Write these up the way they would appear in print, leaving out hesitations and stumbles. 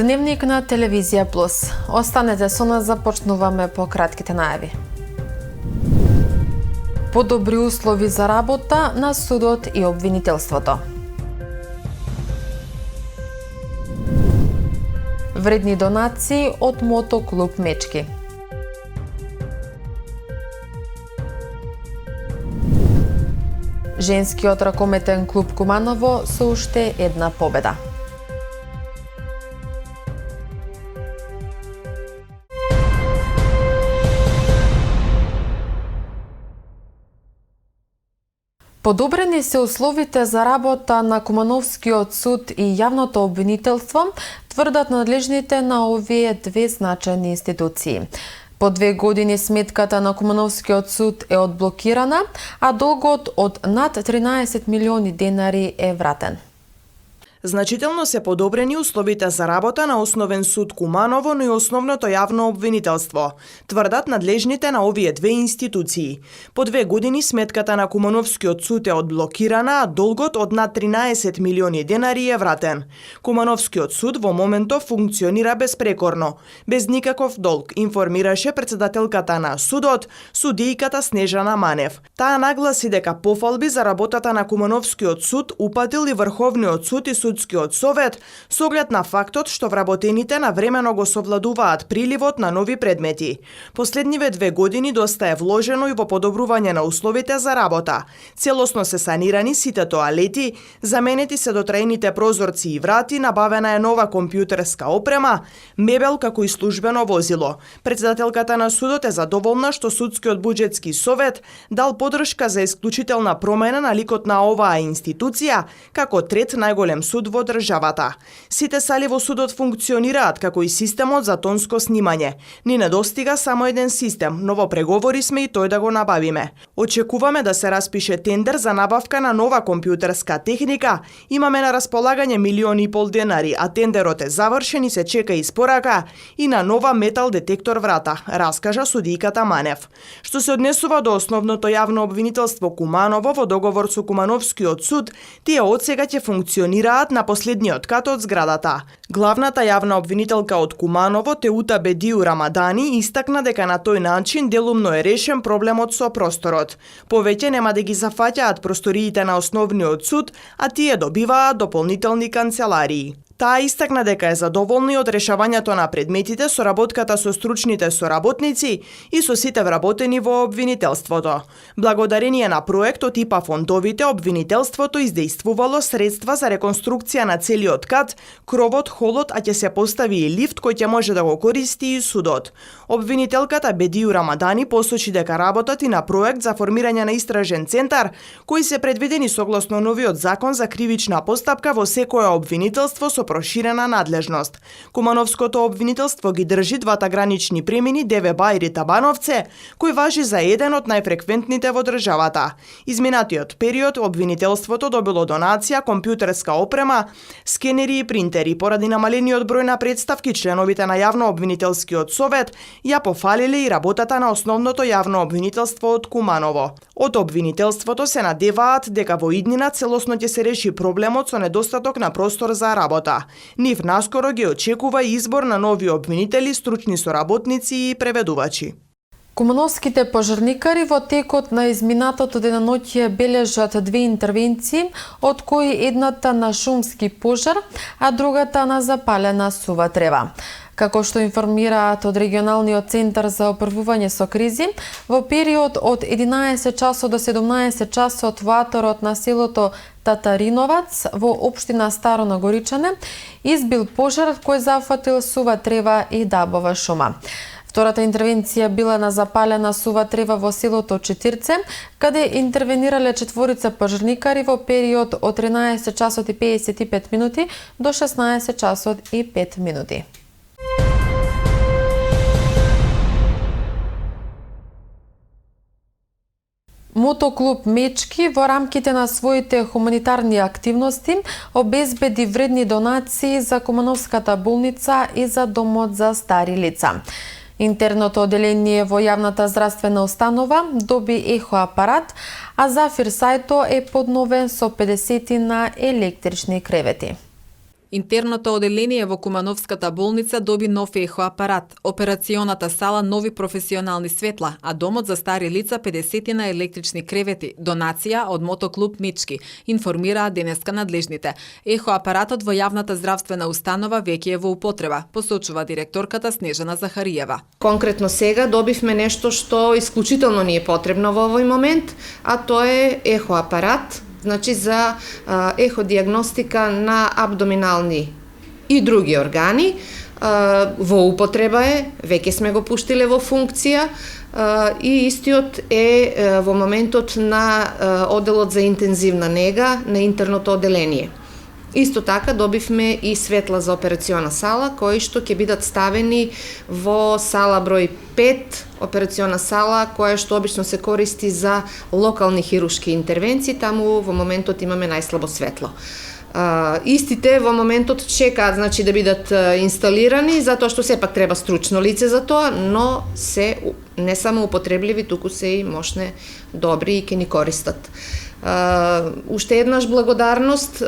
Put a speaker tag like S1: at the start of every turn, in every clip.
S1: Дневник на Телевизија Плюс. Останете со нас, започнуваме по кратките најави. Подобри услови за работа на судот и обвинителството. Вредни донации од мотоклуб Мечки. Женскиот ракометен клуб Куманово со уште една победа. Подобрени се условите за работа на Кумановскиот суд и јавното обвинителство, тврдат надлежните на овие две значајни институции. По 2 години сметката на Кумановскиот суд е одблокирана, а долгот од над 13 милиони денари е вратен.
S2: Значително се подобрени условите за работа на Основен суд Куманово, но и Основното јавно обвинителство, тврдат надлежните на овие две институции. По 2 години сметката на Кумановскиот суд е одблокирана, а долгот од над 13 милиони денари е вратен. Кумановскиот суд во моментов функционира безпрекорно, без никаков долг, информираше председателката на судот, судијката Снежана Манев. Таа нагласи дека пофалби за работата на Кумановскиот суд упатил и Врховниот суд и Судскиот совет, со оглед на фактот што вработените навремено го совладуваат приливот на нови предмети. Последниве 2 години доста е вложено и во подобрување на условите за работа. Целосно се санирани сите тоалети, заменети се дотраените прозорци и врати, набавена е нова компјутерска опрема, мебел како и службено возило. Председателката на судот е задоволна што Судскиот буџетски совет дал подршка за исклучителна промена на ликот на оваа институција, како трет најголем суд во државата. Сите сали во судот функционираат како и системот за тонско снимање. Ни недостига само еден систем, но во преговори сме и тој да го набавиме. Очекуваме да се распише тендер за набавка на нова компјутерска техника. Имаме на располагање 1,5 милиони денари, а тендерот е завршен и се чека испорака и на нова метал детектор врата, раскажа судијката Манев. Што се однесува до Основното јавно обвинителство Куманово во договор со Кумановскиот суд, тие одсега ќе функционираат на последниот кат од зградата. Главната јавна обвинителка од Куманово, Теута Бедиу Рамадани, истакна дека на тој начин делумно е решен проблемот со просторот. Повеќе нема да ги зафаќаат просториите на Основниот суд, а тие добиваат дополнителни канцеларии. Таа истакна дека е задоволна од решавањето на предметите, соработката со стручните соработници и со сите вработени во обвинителството. Благодарение на проектот ИПА фондовите, обвинителството издействувало средства за реконструкција на целиот кат, кровот, холот, а ќе се постави и лифт кој ќе може да го користи и судот. Обвинителката Бедиу Рамадани посочи дека работат и на проект за формирање на истражен центар, кои се предвидени согласно новиот закон за кривична постапка во секое обвинителство со проширена надлежност. Кумановското обвинителство ги држи двата гранични премини Деве Бајр и Табановце, кој важи за еден од најфреквентните во државата. Изминатиот период обвинителството добило донација, компјутерска опрема, скенери и принтери. Поради намалениот број на представки, членовите на јавно обвинителскиот совет ја пофалиле и работата на Основното јавно обвинителство од Куманово. Од обвинителството се надеваат дека во иднина целосно ќе се реши проблемот со недостаток на простор за работа. Нив наскоро ги очекува избор на нови обвинители, стручни соработници и преведувачи.
S1: Кумановските пожарникари во текот на изминатото деноноќе бележат 2 интервенции, од кои едната на шумски пожар, а другата на запалена сува трева. Како што информираат од регионалниот центар за опрвување со кризи, во период од 11 часот до 17 часот во аторот на селото Татариновац во општина Старо Нагоричане избил пожар кој зафатил сува трева и дабова шума. Втората интервенција била на запалена сува трева во селото Четирце, каде интервенирале 4 пожарникари во период од 13 часот и 55 минути до 16 часот и 5 минути. Мотоклуб Мечки во рамките на своите хуманитарни активности обезбеди вредни донации за Кумановската болница и за домот за стари лица. Интерното оделение во јавната здравствена установа доби ехоапарат, а Зафир Сајто е подновен со 50 на електрични кревети.
S3: Интерното оделение во Кумановската болница доби нов ехо апарат, операционата сала нови професионални светла, а домот за стари лица 50 на електрични кревети, донација од мотоклуб Мечки, информираа денеска надлежните. Ехо апаратот во јавната здравствена установа веќе е во употреба, посочува директорката Снежана Захариева.
S4: Конкретно сега добивме нешто што исклучително ни е потребно во овој момент, а тоа е ехо апарат, значи за еходиагностика на абдоминални и други органи. Во употреба е, веќе сме го пуштиле во функција и истиот е во моментот на оделот за интензивна нега на интерното оделение. Исто така добивме и светла за операциона сала, кои што ќе бидат ставени во сала број 5, операциона сала, која што обично се користи за локални хируршки интервенции, таму во моментот имаме најслабо светло. Истите во моментот чекаат, значи, да бидат инсталирани, затоа што сепак треба стручно лице за тоа, но се не само употребливи, туку се и мощне, добри и ќе ни користат. Уште еднаш благодарност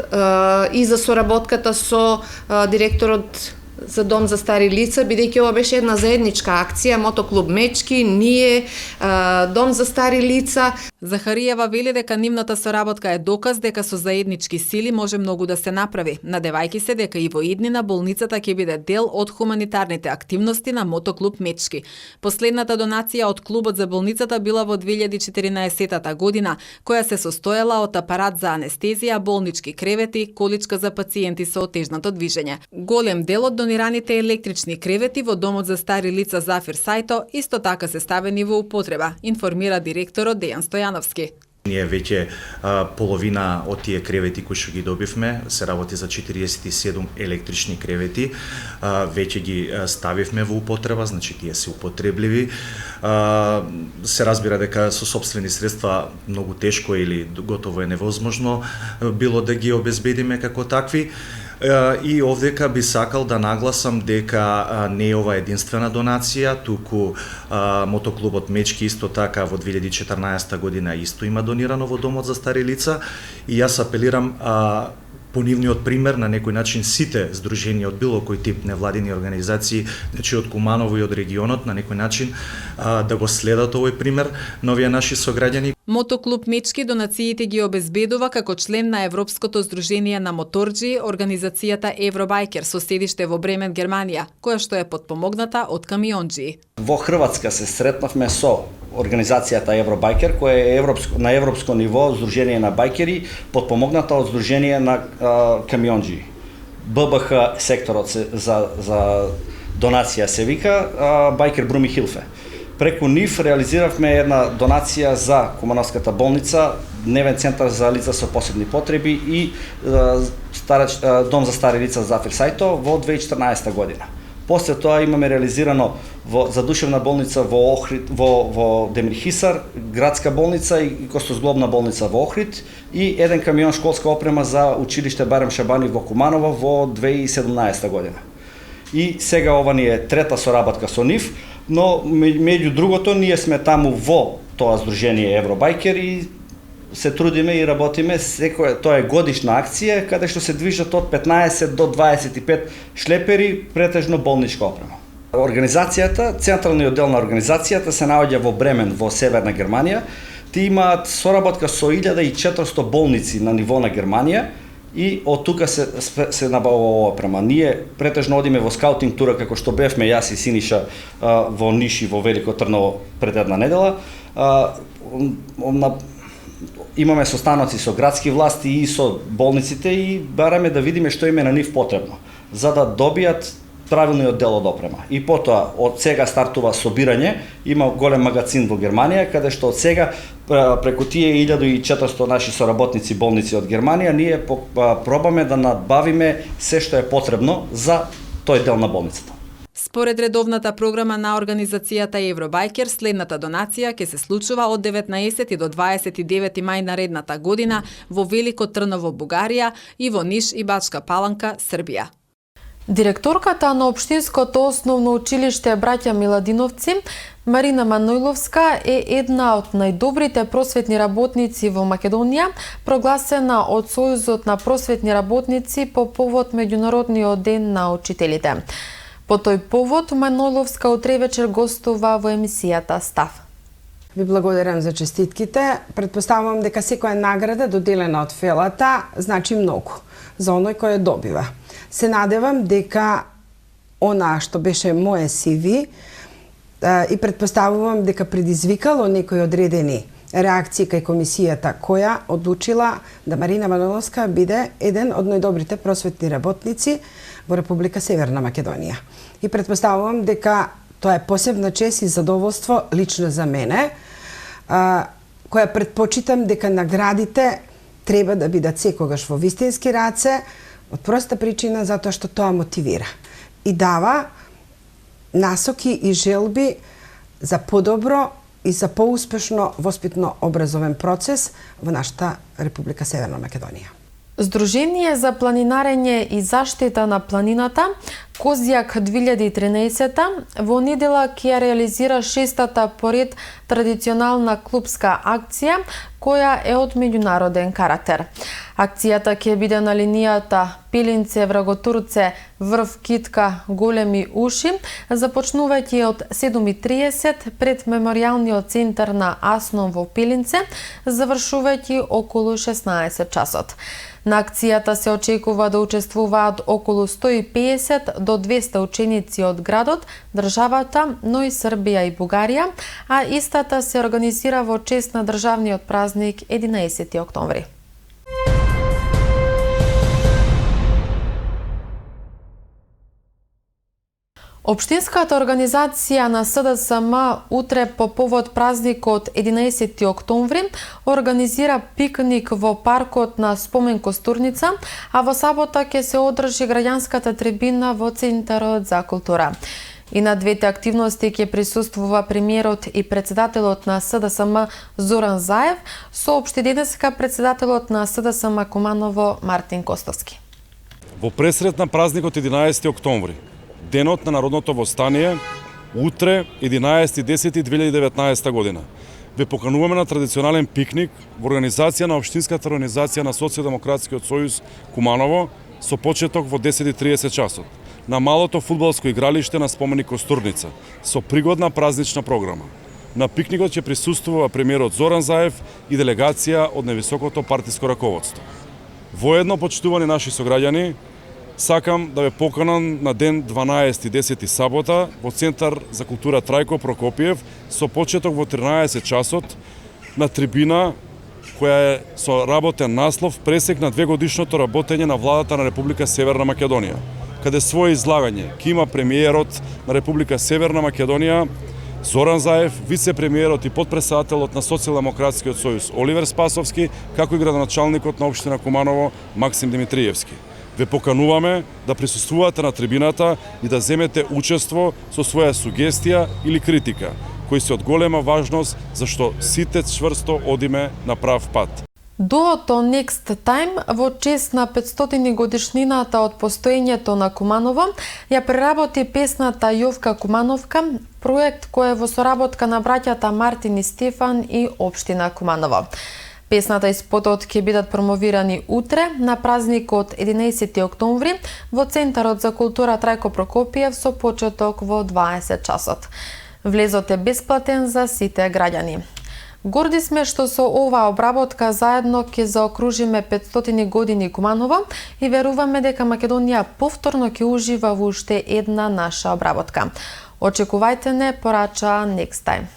S4: и за соработката со директорот за Дом за стари лица, бидејќи ова беше една заедничка акција, мотоклуб Мечки, ние, Дом за стари лица.
S3: Захариева вели дека нивната соработка е доказ дека со заеднички сили може многу да се направи, надевајќи се дека и во иднина болницата ќе биде дел од хуманитарните активности на мотоклуб Мечки. Последната донација од клубот за болницата била во 2014 година, која се состоела од апарат за анестезија, болнички кревети, количка за пациенти со отежнато движење. Голем дел од донираните електрични кревети во Домот за стари лица Зафир Сајто исто така се ставени во употреба, информира директорот Дејан Стојановски.
S5: Ние веќе половина од тие кревети кои што ги добивме, се работи за 47 електрични кревети, веќе ги ставивме во употреба, значи тие се употребливи. Се разбира дека со сопствени средства многу тешко или готово е невозможно било да ги обезбедиме како такви. И овдека би сакал да нагласам дека не е ова единствена донација, туку мотоклубот Мечки исто така во 2014 година исто има донирано во Домот за стари лица и јас апелирам по нивниот пример на некој начин сите здруженија од било кој тип невладини организации, значи од Куманово и од регионот, на некој начин да го следат овој пример на овие наши сограѓани.
S3: Мотоклуб Мечки донациите ги обезбедува како член на Европското здружение на моторџи, организацијата Евробајкер со седиште во Бремен, Германија, која што е потпомогната од камионџи.
S6: Во Хрватска се сретнавме со организацијата Евробајкер, која е на европско ниво здружение на бајкери, потпомогната од здружение на камионџи. ББХ секторот за донација се вика Бајкер Бруми Хилфе. Преку нив реализиравме една донација за Кумановската болница, дневен центар за лица со посебни потреби и Дом за стари лица Зафир Сајто во 2014 година. После тоа имаме реализирано за душевна болница во Охрид, во Демирхисар, градска болница и костозглобна болница во Охрид и еден камион школска опрема за училиште Барем Шабани во Куманово во 2017 година. И сега ова ни е трета соработка со нив, но меѓу другото ние сме таму во тоа здружение Евробајкер и се трудиме и работиме, тоа е годишна акција каде што се движат од 15 до 25 шлепери, претежно болничка опрема. Организацијата, централниот дел на организацијата се наоѓа во Бремен, во Северна Германија. Ти имаат соработка со 1400 болници на ниво на Германија и од тука се набавува опрема. Ние претежно одиме во скаутинг тура како што бевме јас и Синиша во Ниш и во Велико Трново пред една недела. Имаме состаноци со градски власти и со болниците и бараме да видиме што им е на нив потребно, за да добијат правилниот дел од опрема. И потоа, од сега стартува собирање, има голем магазин во Германија, каде што од сега, преку тие 1400 наши соработници болници од Германија, ние пробаме да надбавиме се што е потребно за тој дел на болницата.
S3: Според редовната програма на организацијата Евробајкер, следната донација ќе се случува од 19 до 29 мај наредната година во Велико Трново, Бугарија и во Ниш и Бачка Паланка, Србија.
S1: Директорката на Општинското основно училиште Браќа Миладиновци, Марина Манојловска е една од најдобрите просветни работници во Македонија, прогласена од Сојузот на просветни работници по повод Меѓународниот ден на учителите. По тој повод Манојловска утре вечер гостува во емисијата Став.
S7: Ви благодарам за честитките. Предпоставувам дека секоја награда доделена од фелата значи многу за оној кој ја добива. Се надевам дека она што беше моje CV и предпоставувам дека предизвикало некои одредени реакции кај комисијата која одлучила да Марина Манојловска биде еден од најдобрите просветни работници во Република Северна Македонија. И предпоставувам дека тоа е посебна чест и задоволство лично за мене, која предпочитам дека наградите треба да бидат секогаш во вистински раце, од проста причина затоа што тоа мотивира и дава насоки и желби за подобро и за поуспешно воспитно-образовен процес во нашата Република Северна Македонија.
S1: Сдружение за планинарење и заштита на планината Козјак 2013 во недела ќе ја реализира 6-та поред традиционална клубска акција која е од меѓународен карактер. Акцијата ќе биде на линијата Пилинце, Враготурце, Врв, Китка, Големи уши, започнувајќи од 7:30 пред меморијалниот центар на Аснон во Пилинце, завршувајќи околу 16 часот. На акцијата се очекува да учествуваат околу 150 до 200 ученици од градот, државата, но и Србија и Бугарија, а истата се организира во чест на државниот празник 11 октомври. Општинската организација на СДСМ утре по повод празникот 11 октомври организира пикник во паркот на Спомен Костурница, а во сабота ќе се одржи граѓанската трибина во Центарот за култура. И на двете активности ќе присуствува премиерот и председателот на СДСМ Зоран Заев, соопшти денеска председателот на СДСМ Куманово Мартин Костовски.
S8: Во пресрет на празникот 11 октомври, денот на народното востание, утре 11.10.2019 година. Ве покануваме на традиционален пикник во организација на Општинската организација на Социјалдемократскиот сојуз Куманово со почеток во 10:30 часот на малото фудбалско игралиште на Споменик Костурница со пригодна празнична програма. На пикникот ќе присуствува премиерот Зоран Заев и делегација од највисокото партиско раководство. Воедно, почитувани наши сограѓани, сакам да ве поканам на ден 12.10 сабота во Центар за култура Трајко Прокопиев со почеток во 13 часот на трибина која е со работен наслов пресек на 2-годишното работење на владата на Република Северна Македонија, каде своје излагање ќе има премиерот на Република Северна Македонија Зоран Заев, вице-премиерот и подпредседателот на Социјалдемократскиот сојуз Оливер Спасовски, како и градоначалникот на општина Куманово Максим Димитриевски. Ве покануваме да присуствувате на трибината и да земете учество со своја сугестија или критика, кои се од голема важност зашто сите чврсто одиме на прав пат.
S1: Дуото Next Time во чест на 500 годишнината од постоењето на Куманово ја преработи песната Јовка Кумановка, проект кој е во соработка на браќата Мартин и Стефан и општина Куманово. Песната и спотот ќе бидат промовирани утре на празникот 11 октомври во Центарот за култура Трајко Прокопиев со почеток во 20 часот. Влезот е бесплатен за сите граѓани. Горди сме што со оваа обработка заедно ќе заокружиме 500 години Куманово и веруваме дека Македонија повторно ќе ужива во уште една наша обработка. Очекувајте не, порача Next Time.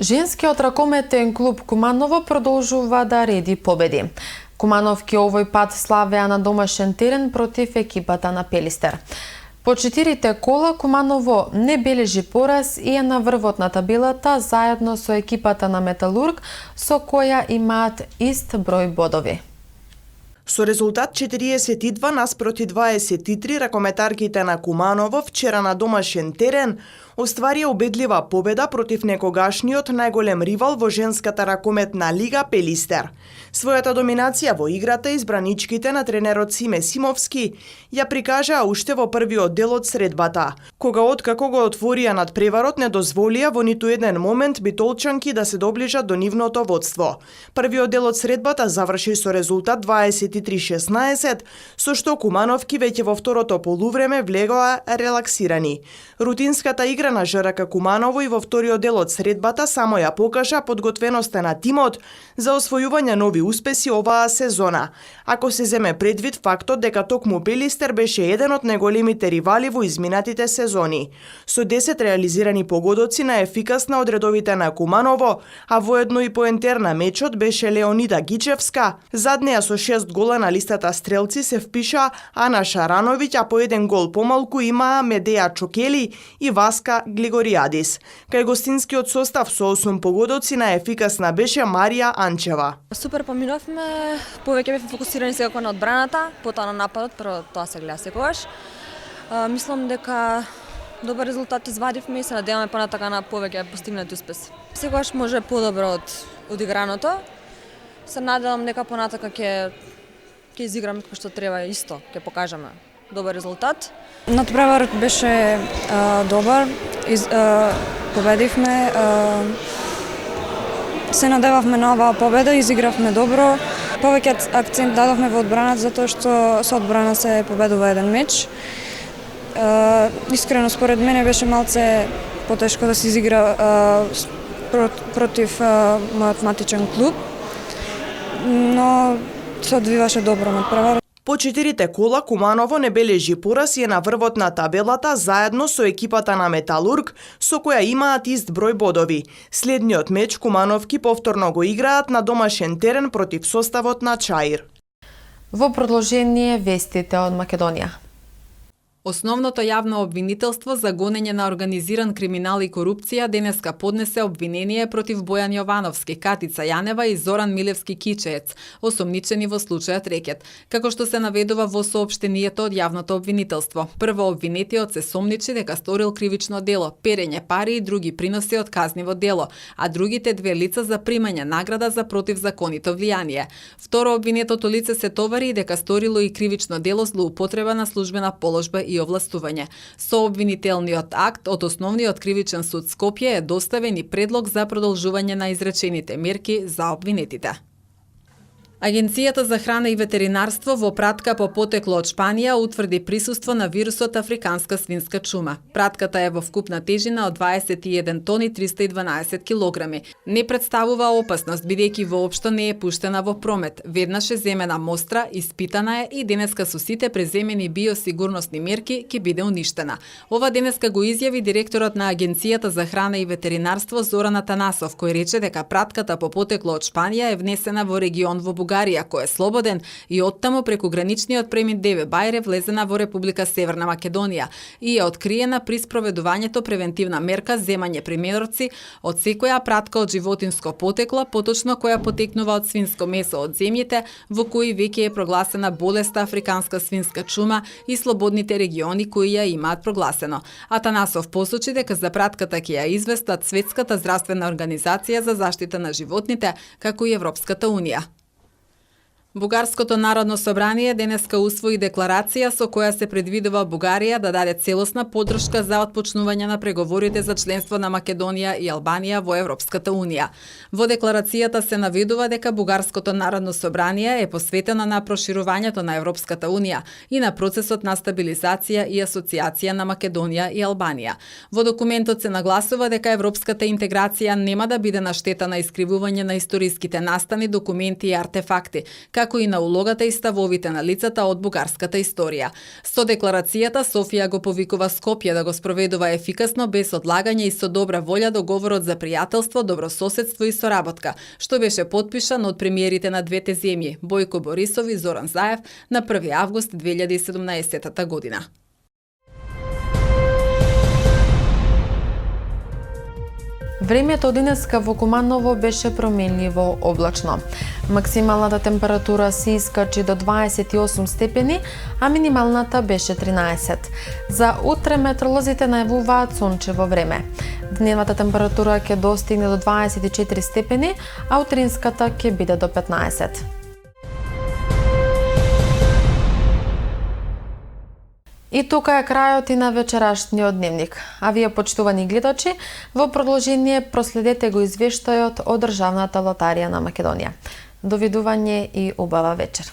S1: Женскиот ракометен клуб Куманово продолжува да реди победи. Кумановки овој пат славеа на домашен терен против екипата на Пелистер. По 4 кола Куманово не бележи пораз и е на врвот на табелата заедно со екипата на Металург, со која имаат ист број бодови.
S2: Со резултат 42 наспроти 23, ракометарките на Куманово вчера на домашен терен остварија убедлива победа против некогашниот најголем ривал во женската ракометна лига Пелистер. Својата доминација во играта избраничките на тренерот Симе Симовски ја прикажаа уште во првиот дел од средбата, кога откако го отворија надпреварот не дозволија во ниту еден момент битолчанки да се доближат до нивното водство. Првиот дел од средбата заврши со резултат 23-16, со што Кумановки веќе во второто полувреме влегоа релаксирани. Рутинската игра на ЖРК Куманово и во вториот дел од средбата само ја покажа подготвеноста на тимот за освојување нови успеси оваа сезона, ако се земе предвид фактот дека токму Пелистер беше еден од најголемите ривали во изминатите сезони. Со 10 реализирани погодоци на ефикасна од редовите на Куманово, а воедно и поентер на мечот беше Леонида Гичевска. Зад неа со 6 гола на листата стрелци се впиша Ана Шарановиќ, а по еден гол помалку имаа Медеја Чокели и Васка Глигориадис. Кај гостинскиот состав со 8 погодоци на ефикасна беше Марија Анчева.
S9: Супер поминавме, повеќе бевме фокусирани секако на одбраната, потоа на нападот, прво тоа се гледа секогаш. Мислам дека добар резултат извадивме и се надеваме понатака на повеќе постигнати успеси. Секогаш може подобро од играното. Се надевам дека понатака ќе изиграме како што треба исто, ќе покажеме добар резултат.
S10: Надпреварот беше добар, победивме, се надевавме на оваа победа, изигравме добро. Повеќе акцент дадовме во одбраната затоа што со одбрана се победува еден меч. Искрено според мене беше малце потешко да се изигра против мојот матичен клуб, но се одвиваше добро надпреварот.
S2: По 4 кола Куманово не бележи пораз и е на врвот на табелата заедно со екипата на Металург, со која имаат ист број бодови. Следниот меч Кумановки повторно го играат на домашен терен против составот на Чаир.
S1: Во продолжение вестите од Македонија.
S3: Основното јавно обвинителство за гонење на организиран криминал и корупција денеска поднесе обвинение против Бојан Јовановски, Катица Јанева и Зоран Милевски Кичеец, осомничени во случајот Рекет, како што се наведува во соопштението од јавното обвинителство. Прво обвинетиот се сомничи дека сторил кривично дело, перење пари и други приноси од казниво дело, а другите две лица за примање награда за противзаконито влијание. Второ обвинетото лице се товари дека сторило и кривично дело злоупотреба на службена положба и овластување. Со обвинителниот акт од Основниот кривичен суд Скопје е доставен и предлог за продолжување на изречените мерки за обвинетите. Агенцијата за храна и ветеринарство во пратка по потекло од Шпанија утврди присуство на вирусот африканска свинска чума. Пратката е во вкупна тежина од 21 тони 312 килограми. Не представува опасност бидејќи воопшто не е пуштена во промет. Веднаш е земена мостра, испитана е и денеска со сите преземени биосигурносни мерки ќе биде уништена. Ова денеска го изјави директорот на Агенцијата за храна и ветеринарство Зоран Атанасов, кој рече дека пратката по потекло од Шпанија е внесена во регион во Бугарија, кој е слободен, и оттаму преку граничниот премин Деве Бајре влезена во Република Северна Македонија и е откриена при спроведувањето превентивна мерка земање примерци од секоја пратка од животинско потекло, поточно која потекнува од свинско месо од земјите во кои веќе е прогласена болеста африканска свинска чума и слободните региони кои ја имаат прогласено. Атанасов посочи дека за пратката ќе ја известат Светската здравствена организација за заштита на животните, како и Европската унија. Бугарското народно собрание денеска усвои декларација со која се предвидува Бугарија да даде целосна поддршка за отпочнување на преговорите за членство на Македонија и Албанија во Европската унија. Во декларацијата се наведува дека Бугарското народно собрание е посветено на проширувањето на Европската унија и на процесот на стабилизација и асоциација на Македонија и Албанија. Во документот се нагласува дека европската интеграција нема да биде на штета на искривување на историските настани, документи и артефакти, како и на улогата и ставовите на лицата од бугарската историја. Со декларацијата Софија го повикува Скопје да го спроведува ефикасно без одлагање и со добра волја договорот за пријателство, добрососедство и соработка, што беше потпишан од премиерите на двете земји Бојко Борисов и Зоран Заев на 1 август 2017 година.
S1: Времето денеска во Куманово беше променливо облачно. Максималната температура се искачи до 28 степени, а минималната беше 13. За утре метеоролозите најавуваат сончево време. Дневната температура ќе достигне до 24 степени, а утринската ќе биде до 15. И тука е крајот и на вечерашниот дневник. А вие, почитувани гледачи, во продолжение проследете го извештајот од Државната лотарија на Македонија. Довидување и убава вечер.